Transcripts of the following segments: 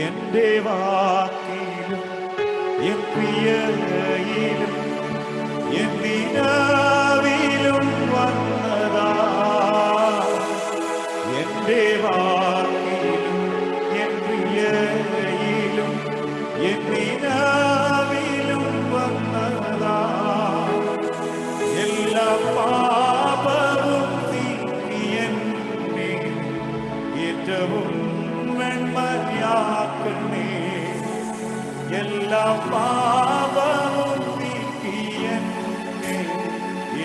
എന്റെ വാക്കിലും N ക്രിയയിലും N നിലവിലും വന്നതാ. എന്റെ വാക്കിലും എൻ ക്രിയയിലും എൻ നിലവിലും വന്നതാ. എല്ലാ പാപവും നീക്കി എന്നെ ഏറ്റവും വെണ്മയാക്കണേ. എല്ലാ പാപവും നീക്കി എന്നെ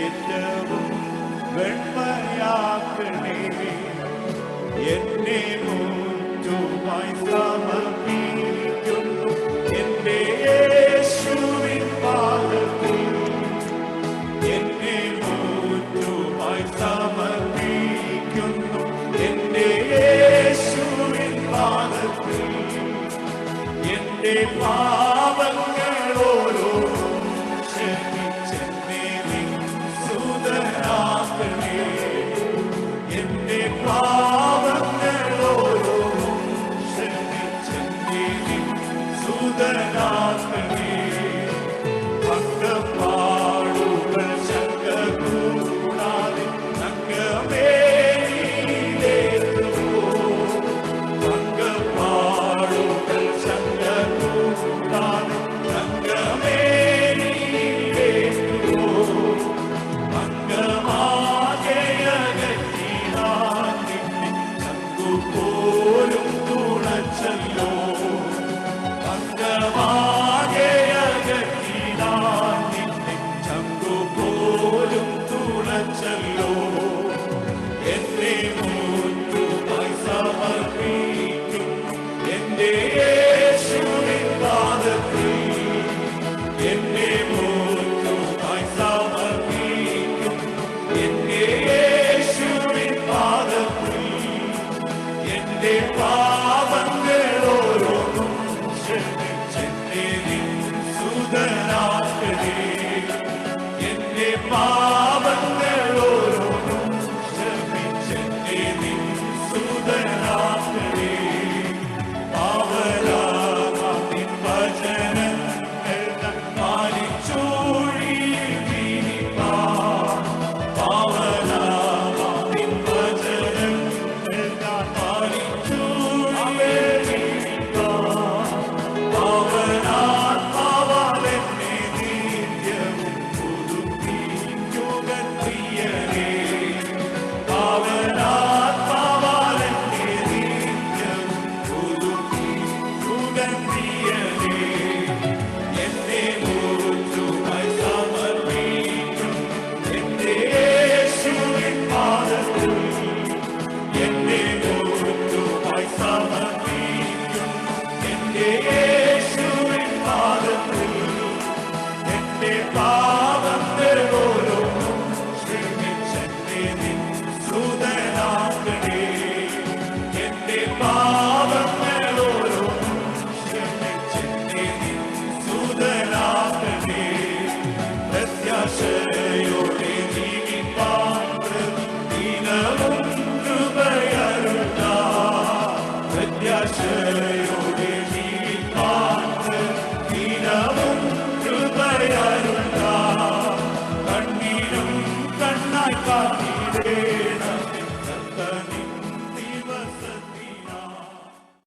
ഏറ്റവും വെണ്മയാക്കണേ. എന്നെ മുറ്റുമായി സമർപ്പിക്കുന്നു എന്റെ യേശുവിൻ പാദത്തിൽ. എന്നെ മുറ്റുമായി സമർപ്പിക്കുന്നു എന്റെ യേശുവിൻ പാദത്തിൽ. എന്റെ പാപങ്ങളോരോന്നും ക്ഷമിച്ചെന്നെ നിൻ സുതനാക്കണേ. എന്റെ പാപങ്ങളോരോന്നും ക്ഷമിച്ചെന്നെ നിൻ സുതനാക്കണേ. ഭക്തപാടുകൾ ശങ്ക കൂടാതെ സംഗമേനിലേക്കുമോ. ഭക്തപാടുകൾ ശങ്ക കൂടാതെ സംഗമേനിലേക്കുമോ. ഭംഗമാകയകറ്റിനാൻ നിന്നെ ചങ്കുപോലും തുണച്ചല്ലോ. ഭംഗമാകയകറ്റിനാൻ നിന്നെ ചങ്കുപോലും തുണച്ചല്ലോ. എന്നെ മുറ്റുമായി സമർപ്പിക്കും എന്റെ യേശുവിൻ പാദത്തിൽ. എന്നെ മുറ്റുമായി സമർപ്പിക്കും എന്റെ യേശുവിൻ പാദത്തിൽ. എന്റെ പാപങ്ങളോരോന്നും ക്ഷമിച്ചെന്നെ നിൻ സുതനാക്കണേ. എന്റെ പാപങ്ങളോരോന്നും ക്ഷമിച്ചെന്നെ നിൻ സുതനാക്കണേ. പാവനാകാം നിൻ വചനങ്ങൾ ഞാൻ പാലിച്ചൊഴിയിൽ ജീവിപ്പാൻ. പാവനാകാം നിൻ വചനങ്ങൾ ഞാൻ പാലിച്ചൊഴിയിൽ ജീവിപ്പാൻ. പാവനാത്മാവാൽ എന്നെ നിത്യവും പുതുക്കിക്കുക പ്രിയനേ. പാവനാത്മാവാൽ എന്നെ നിത്യവും പുതുക്കിക്കുക പ്രിയനേ. എന്നെ മുറ്റുമായി സമർപ്പിക്കും എന്റെ യേശുവിൻ പാദത്തിൽ. എന്നെ മുറ്റുമായി സമർപ്പിക്കും എന്റെ യേശുവിൻ പാദത്തിൽ. എന്റെ പാപങ്ങളോരോന്നും ക്ഷമിച്ചെന്നെ നിൻ സുതനാക്കണേ. എന്റെ പാപങ്ങളോരോന്നും ക്ഷമിച്ചെന്നെ നിൻ സുതനാക്കണേ. പ്രത്യാശയോടെ ജീവിപ്പാൻ ദിനവും കൃപയരുള. പ്രത്യാശയോടെ